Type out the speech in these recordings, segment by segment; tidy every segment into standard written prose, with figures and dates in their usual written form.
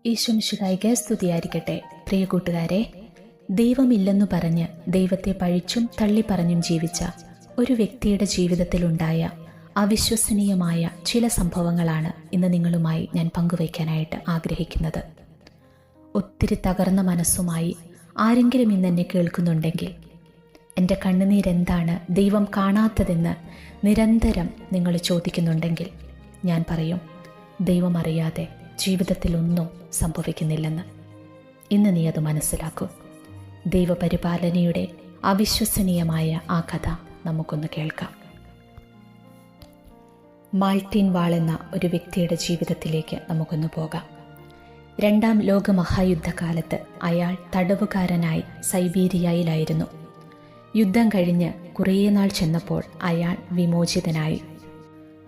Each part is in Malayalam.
ഈശോ മിശിഹായ്ക്ക് സ്തുതിയായിരിക്കട്ടെ. പ്രിയ കൂട്ടുകാരെ, ദൈവമില്ലെന്നു പറഞ്ഞ് ദൈവത്തെ പഴിച്ചും തള്ളിപ്പറഞ്ഞും ജീവിച്ച ഒരു വ്യക്തിയുടെ ജീവിതത്തിലുണ്ടായ അവിശ്വസനീയമായ ചില സംഭവങ്ങളാണ് ഇന്ന് നിങ്ങളുമായി ഞാൻ പങ്കുവയ്ക്കാനായിട്ട് ആഗ്രഹിക്കുന്നത്. ഒത്തിരി തകർന്ന മനസ്സുമായി ആരെങ്കിലും ഇന്നെന്നെ കേൾക്കുന്നുണ്ടെങ്കിൽ, എൻ്റെ കണ്ണുനീരെന്താണ് ദൈവം കാണാത്തതെന്ന് നിരന്തരം നിങ്ങൾ ചോദിക്കുന്നുണ്ടെങ്കിൽ, ഞാൻ പറയും, ദൈവം അറിയാതെ ജീവിതത്തിലൊന്നും സംഭവിക്കുന്നില്ലെന്ന്. ഇന്ന് നീ അത് മനസ്സിലാക്കൂ. ദൈവപരിപാലനയുടെ അവിശ്വസനീയമായ ആ കഥ നമുക്കൊന്ന് കേൾക്കാം. മാൾട്ടിൻ വാൾ എന്ന ഒരു വ്യക്തിയുടെ ജീവിതത്തിലേക്ക് നമുക്കൊന്ന് പോകാം. രണ്ടാം ലോക മഹായുദ്ധകാലത്ത് അയാൾ തടവുകാരനായി സൈബീരിയയിലായിരുന്നു. യുദ്ധം കഴിഞ്ഞ് കുറേ നാൾ ചെന്നപ്പോൾ അയാൾ വിമോചിതനായി.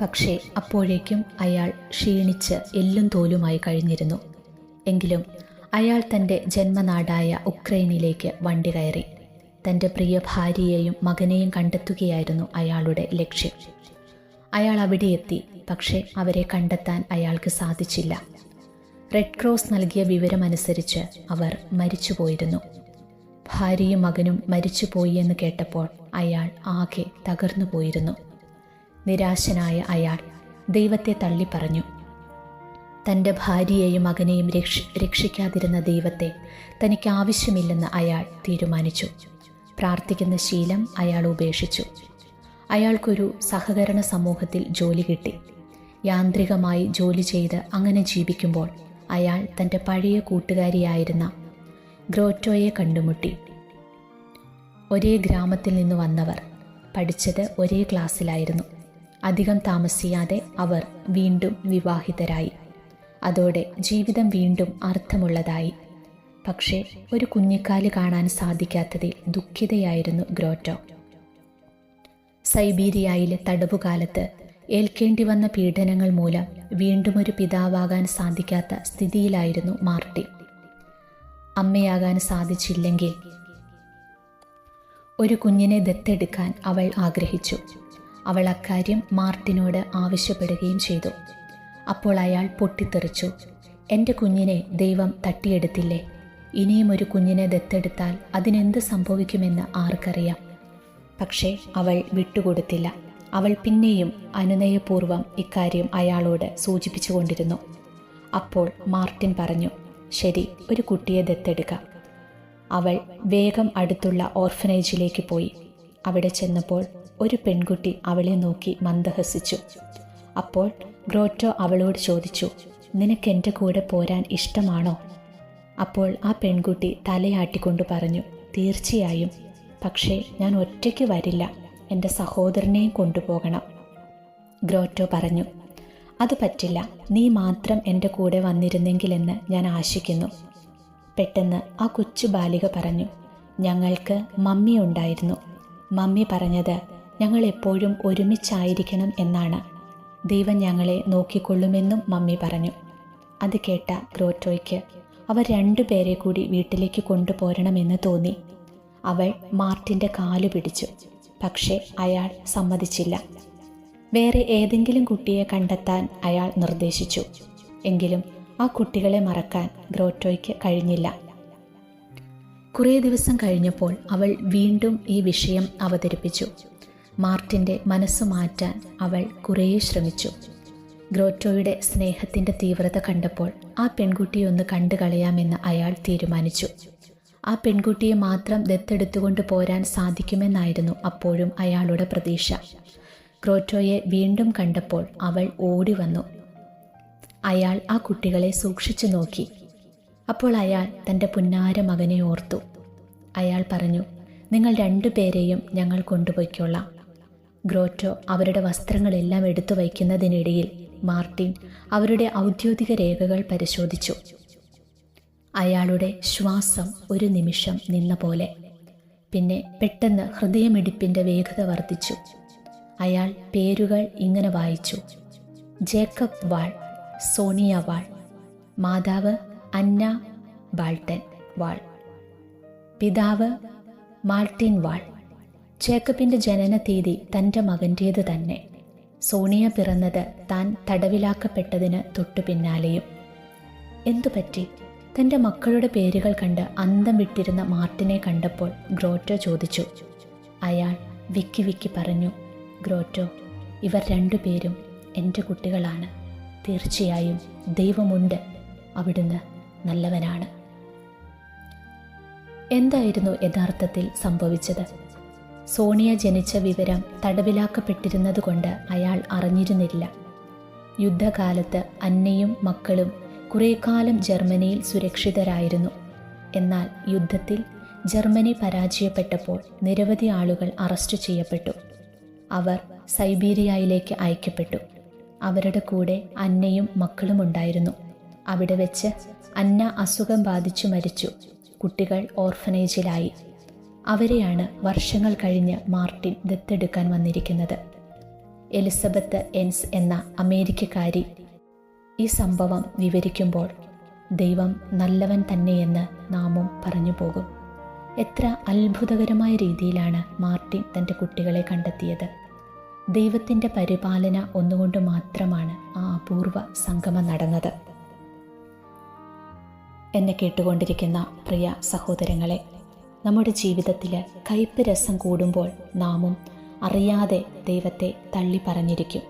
പക്ഷേ അപ്പോഴേക്കും അയാൾ ക്ഷീണിച്ച് എല്ലും തോലുമായി കഴിഞ്ഞിരുന്നു. എങ്കിലും അയാൾ തൻ്റെ ജന്മനാടായ ഉക്രൈനിലേക്ക് വണ്ടി കയറി. തൻ്റെ പ്രിയ ഭാര്യയെയും മകനെയും കണ്ടെത്തുകയായിരുന്നു അയാളുടെ ലക്ഷ്യം. അയാൾ അവിടെ എത്തി. പക്ഷേ അവരെ കണ്ടെത്താൻ അയാൾക്ക് സാധിച്ചില്ല. റെഡ് ക്രോസ് നൽകിയ വിവരമനുസരിച്ച് അവർ മരിച്ചുപോയിരുന്നു. ഭാര്യയും മകനും മരിച്ചുപോയി എന്ന് കേട്ടപ്പോൾ അയാൾ ആകെ തകർന്നു പോയിരുന്നു. നിരാശനായ അയാൾ ദൈവത്തെ തള്ളിപ്പറഞ്ഞു. തൻ്റെ ഭാര്യയെയും മകനെയും രക്ഷിക്കാതിരുന്ന ദൈവത്തെ തനിക്ക് ആവശ്യമില്ലെന്ന് അയാൾ തീരുമാനിച്ചു. പ്രാർത്ഥിക്കുന്ന ശീലം അയാൾ ഉപേക്ഷിച്ചു. അയാൾക്കൊരു സഹകരണ സമൂഹത്തിൽ ജോലി കിട്ടി. യാന്ത്രികമായി ജോലി ചെയ്ത് അങ്ങനെ ജീവിക്കുമ്പോൾ അയാൾ തൻ്റെ പഴയ കൂട്ടുകാരിയായിരുന്ന ഗ്രോറ്റോയെ കണ്ടുമുട്ടി. ഒരേ ഗ്രാമത്തിൽ നിന്ന് വന്നവർ, പഠിച്ചത് ഒരേ ക്ലാസ്സിലായിരുന്നു. അധികം താമസിയാതെ അവർ വീണ്ടും വിവാഹിതരായി. അതോടെ ജീവിതം വീണ്ടും അർത്ഥമുള്ളതായി. പക്ഷേ ഒരു കുഞ്ഞിക്കാല് കാണാൻ സാധിക്കാത്തതിൽ ദുഃഖിതയായിരുന്നു ഗ്രോറ്റോ. സൈബീരിയയിലെ തടവുകാലത്ത് ഏൽക്കേണ്ടി വന്ന പീഡനങ്ങൾ മൂലം വീണ്ടും ഒരു പിതാവാകാൻ സാധിക്കാത്ത സ്ഥിതിയിലായിരുന്നു മാർട്ടിൻ. അമ്മയാകാൻ സാധിച്ചില്ലെങ്കിൽ ഒരു കുഞ്ഞിനെ ദത്തെടുക്കാൻ അവൾ ആഗ്രഹിച്ചു. അവൾ അക്കാര്യം മാർട്ടിനോട് ആവശ്യപ്പെടുകയും ചെയ്തു. അപ്പോൾ അയാൾ പൊട്ടിത്തെറിച്ചു. എൻ്റെ കുഞ്ഞിനെ ദൈവം തട്ടിയെടുത്തില്ലേ? ഇനിയും ഒരു കുഞ്ഞിനെ ദത്തെടുത്താൽ അതിനെന്ത് സംഭവിക്കുമെന്ന് ആർക്കറിയാം? പക്ഷേ അവൾ വിട്ടുകൊടുത്തില്ല. അവൾ പിന്നെയും അനുനയപൂർവ്വം ഇക്കാര്യം അയാളോട് സൂചിപ്പിച്ചുകൊണ്ടിരുന്നു. അപ്പോൾ മാർട്ടിൻ പറഞ്ഞു, ശരി, ഒരു കുട്ടിയെ ദത്തെടുക്കാം. അവൾ വേഗം അടുത്തുള്ള ഓർഫനേജിലേക്ക് പോയി. അവിടെ ചെന്നപ്പോൾ ഒരു പെൺകുട്ടി അവളെ നോക്കി മന്ദഹസിച്ചു. അപ്പോൾ ഗ്രോറ്റോ അവളോട് ചോദിച്ചു, നിനക്ക് എൻ്റെ കൂടെ പോരാൻ ഇഷ്ടമാണോ? അപ്പോൾ ആ പെൺകുട്ടി തലയാട്ടിക്കൊണ്ട് പറഞ്ഞു, തീർച്ചയായും, പക്ഷേ ഞാൻ ഒറ്റയ്ക്ക് വരില്ല, എൻ്റെ സഹോദരനെയും കൊണ്ടുപോകണം. ഗ്രോറ്റോ പറഞ്ഞു, അത് പറ്റില്ല, നീ മാത്രം എൻ്റെ കൂടെ വന്നിരുന്നെങ്കിലെന്ന് ഞാൻ ആശിക്കുന്നു. പെട്ടെന്ന് ആ കൊച്ചു ബാലിക പറഞ്ഞു, ഞങ്ങൾക്ക് മമ്മി ഉണ്ടായിരുന്നു. മമ്മി പറഞ്ഞത് ഞങ്ങൾ എപ്പോഴും ഒരുമിച്ചായിരിക്കണം എന്നാണ്. ദൈവം ഞങ്ങളെ നോക്കിക്കൊള്ളുമെന്നും മമ്മി പറഞ്ഞു. അത് കേട്ട ഗ്രോറ്റോയ്ക്ക് അവർ രണ്ടുപേരെ കൂടി വീട്ടിലേക്ക് കൊണ്ടുപോരണമെന്ന് തോന്നി. അവൾ മാർട്ടിൻ്റെ കാലു പിടിച്ചു. പക്ഷേ അയാൾ സമ്മതിച്ചില്ല. വേറെ ഏതെങ്കിലും കുട്ടിയെ കണ്ടെത്താൻ അയാൾ നിർദ്ദേശിച്ചു. എങ്കിലും ആ കുട്ടികളെ മറക്കാൻ ഗ്രോറ്റോയ്ക്ക് കഴിഞ്ഞില്ല. കുറേ ദിവസം കഴിഞ്ഞപ്പോൾ അവൾ വീണ്ടും ഈ വിഷയം അവതരിപ്പിച്ചു. മാർട്ടിൻ്റെ മനസ്സ് മാറ്റാൻ അവൾ കുറേ ശ്രമിച്ചു. ഗ്രോറ്റോയുടെ സ്നേഹത്തിൻ്റെ തീവ്രത കണ്ടപ്പോൾ ആ പെൺകുട്ടിയെ ഒന്ന് കണ്ടു കളയാമെന്ന് അയാൾ തീരുമാനിച്ചു. ആ പെൺകുട്ടിയെ മാത്രം ദത്തെടുത്തുകൊണ്ട് പോരാൻ സാധിക്കുമെന്നായിരുന്നു അപ്പോഴും അയാളുടെ പ്രതീക്ഷ. ഗ്രോറ്റോയെ വീണ്ടും കണ്ടപ്പോൾ അവൾ ഓടി വന്നു. അയാൾ ആ കുട്ടികളെ സൂക്ഷിച്ചു നോക്കി. അപ്പോൾ അയാൾ തൻ്റെ പുന്നാര മകനെ ഓർത്തു. അയാൾ പറഞ്ഞു, നിങ്ങൾ രണ്ടുപേരെയും ഞങ്ങൾ കൊണ്ടുപോയിക്കൊള്ളാം. ഗ്രോറ്റോ അവരുടെ വസ്ത്രങ്ങളെല്ലാം എടുത്തു വയ്ക്കുന്നതിനിടയിൽ മാർട്ടിൻ അവരുടെ ഔദ്യോഗിക രേഖകൾ പരിശോധിച്ചു. അയാളുടെ ശ്വാസം ഒരു നിമിഷം നിന്ന പോലെ. പിന്നെ പെട്ടെന്ന് ഹൃദയമിടിപ്പിൻ്റെ വേഗത വർദ്ധിച്ചു. അയാൾ പേരുകൾ ഇങ്ങനെ വായിച്ചു: ജേക്കബ് വാൾ, സോണിയ വാൾ, മാതാവ് അന്ന ബാൾട്ടൻ വാൾ, പിതാവ് മാർട്ടിൻ വാൾ. ജേക്കബിൻ്റെ ജനന തീയതി തൻ്റെ മകൻ്റേത് തന്നെ. സോണിയ പിറന്നത് താൻ തടവിലാക്കപ്പെട്ടതിന് തൊട്ടു പിന്നാലെയും. എന്തുപറ്റി? തൻ്റെ മക്കളുടെ പേരുകൾ കണ്ട് അന്തം വിട്ടിരുന്ന മാർട്ടിനെ കണ്ടപ്പോൾ ഗ്രോറ്റോ ചോദിച്ചു. അയാൾ വിക്കി വിക്കി പറഞ്ഞു, ഗ്രോറ്റോ, ഇവർ രണ്ടുപേരും എൻ്റെ കുട്ടികളാണ്. തീർച്ചയായും ദൈവമുണ്ട്, അവിടുന്ന് നല്ലവനാണ്. എന്തായിരുന്നു യഥാർത്ഥത്തിൽ സംഭവിച്ചത്? സോണിയ ജനിച്ച വിവരം തടവിലാക്കപ്പെട്ടിരുന്നതുകൊണ്ട് അയാൾ അറിഞ്ഞിരുന്നില്ല. യുദ്ധകാലത്ത് അന്നയും മക്കളും കുറേ കാലം ജർമ്മനിയിൽ സുരക്ഷിതരായിരുന്നു. എന്നാൽ യുദ്ധത്തിൽ ജർമ്മനി പരാജയപ്പെട്ടപ്പോൾ നിരവധി ആളുകൾ അറസ്റ്റ് ചെയ്യപ്പെട്ടു. അവർ സൈബീരിയയിലേക്ക് അയക്കപ്പെട്ടു. അവരുടെ കൂടെ അന്നയും മക്കളും ഉണ്ടായിരുന്നു. അവിടെ വെച്ച് അന്ന അസുഖം ബാധിച്ചു മരിച്ചു. കുട്ടികൾ ഓർഫനേജിലായി. അവരെയാണ് വർഷങ്ങൾ കഴിഞ്ഞ് മാർട്ടിൻ ദത്തെടുക്കാൻ വന്നിരിക്കുന്നത്. എലിസബത്ത് എൻസ് എന്ന അമേരിക്കക്കാരി ഈ സംഭവം വിവരിക്കുമ്പോൾ ദൈവം നല്ലവൻ തന്നെയെന്ന് നാമും പറഞ്ഞു പോകും. എത്ര അത്ഭുതകരമായ രീതിയിലാണ് മാർട്ടിൻ തൻ്റെ കുട്ടികളെ കണ്ടെത്തിയത്. ദൈവത്തിൻ്റെ പരിപാലന ഒന്നുകൊണ്ട് മാത്രമാണ് ആ അപൂർവ സംഗമം നടന്നത്. എന്നെ കേട്ടുകൊണ്ടിരിക്കുന്ന പ്രിയ സഹോദരങ്ങളെ, നമ്മുടെ ജീവിതത്തിൽ കയ്പ് രസം കൂടുമ്പോൾ നാമും അറിയാതെ ദൈവത്തെ തള്ളി പറഞ്ഞിരിക്കും.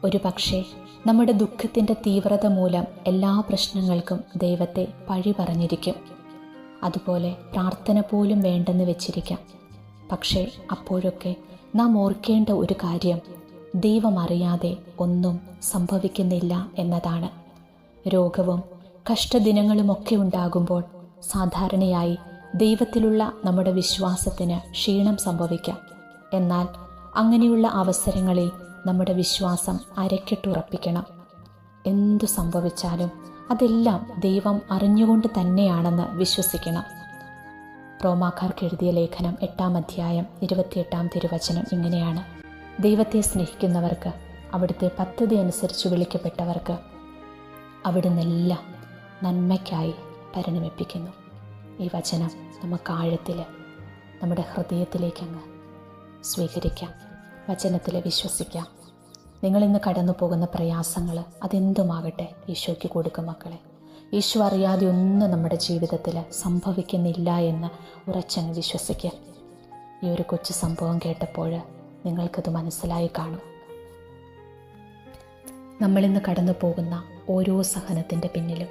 ഒരു പക്ഷേ നമ്മുടെ ദുഃഖത്തിൻ്റെ തീവ്രത മൂലം എല്ലാ പ്രശ്നങ്ങൾക്കും ദൈവത്തെ പഴി പറഞ്ഞിരിക്കും. അതുപോലെ പ്രാർത്ഥന പോലും വേണ്ടെന്ന് വെച്ചിരിക്കാം. പക്ഷേ അപ്പോഴൊക്കെ നാം ഓർക്കേണ്ട ഒരു കാര്യം, ദൈവം അറിയാതെ ഒന്നും സംഭവിക്കുന്നില്ല എന്നതാണ്. രോഗവും കഷ്ടദിനങ്ങളുമൊക്കെ ഉണ്ടാകുമ്പോൾ സാധാരണയായി ദൈവത്തിലുള്ള നമ്മുടെ വിശ്വാസത്തിന് ക്ഷീണം സംഭവിക്കാം. എന്നാൽ അങ്ങനെയുള്ള അവസരങ്ങളിൽ നമ്മുടെ വിശ്വാസം അരക്കിട്ടുറപ്പിക്കണം. എന്തു സംഭവിച്ചാലും അതെല്ലാം ദൈവം അറിഞ്ഞുകൊണ്ട് തന്നെയാണെന്ന് വിശ്വസിക്കണം. റോമാക്കാർക്ക് എഴുതിയ ലേഖനം 8-ാം അധ്യായം 28-ാം തിരുവചനം ഇങ്ങനെയാണ്: ദൈവത്തെ സ്നേഹിക്കുന്നവർക്ക്, അവിടുത്തെ പദ്ധതി അനുസരിച്ച് വിളിക്കപ്പെട്ടവർക്ക് അവിടുന്നെല്ലാം നന്മയ്ക്കായി പരിണമിപ്പിക്കുന്നു. ഈ വചനം നമുക്ക് ആഴത്തിൽ നമ്മുടെ ഹൃദയത്തിലേക്കങ്ങ് സ്വീകരിക്കാം, വചനത്തിൽ വിശ്വസിക്കാം. നിങ്ങളിന്ന് കടന്നു പോകുന്ന പ്രയാസങ്ങൾ അതെന്തുമാകട്ടെ ഈശോയ്ക്ക് കൊടുക്കും മക്കളെ. ഈശോ അറിയാതെ ഒന്നും നമ്മുടെ ജീവിതത്തിൽ സംഭവിക്കുന്നില്ല എന്ന് ഉറച്ചങ്ങ് വിശ്വസിക്കുക. ഈ ഒരു കൊച്ചു സംഭവം കേട്ടപ്പോൾ നിങ്ങൾക്കത് മനസ്സിലായി കാണും. നമ്മളിന്ന് കടന്നു പോകുന്ന ഓരോ സഹനത്തിൻ്റെ പിന്നിലും,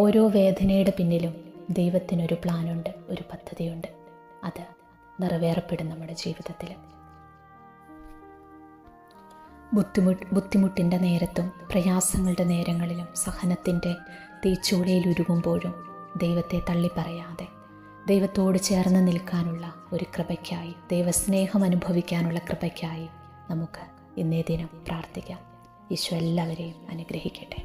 ഓരോ വേദനയുടെ പിന്നിലും ദൈവത്തിനൊരു പ്ലാനുണ്ട്, ഒരു പദ്ധതിയുണ്ട്. അത് നിറവേറപ്പെടും നമ്മുടെ ജീവിതത്തിൽ. ബുദ്ധിമുട്ടിൻ്റെ നേരത്തും പ്രയാസങ്ങളുടെ നേരങ്ങളിലും സഹനത്തിൻ്റെ തീച്ചൂളയിൽ ഉരുകുമ്പോഴും ദൈവത്തെ തള്ളിപ്പറയാതെ ദൈവത്തോട് ചേർന്ന് നിൽക്കാനുള്ള ഒരു കൃപയ്ക്കായി, ദൈവസ്നേഹം അനുഭവിക്കാനുള്ള കൃപയ്ക്കായി നമുക്ക് ഇന്നേ ദിനം പ്രാർത്ഥിക്കാം. ഈശോ എല്ലാവരെയും അനുഗ്രഹിക്കട്ടെ.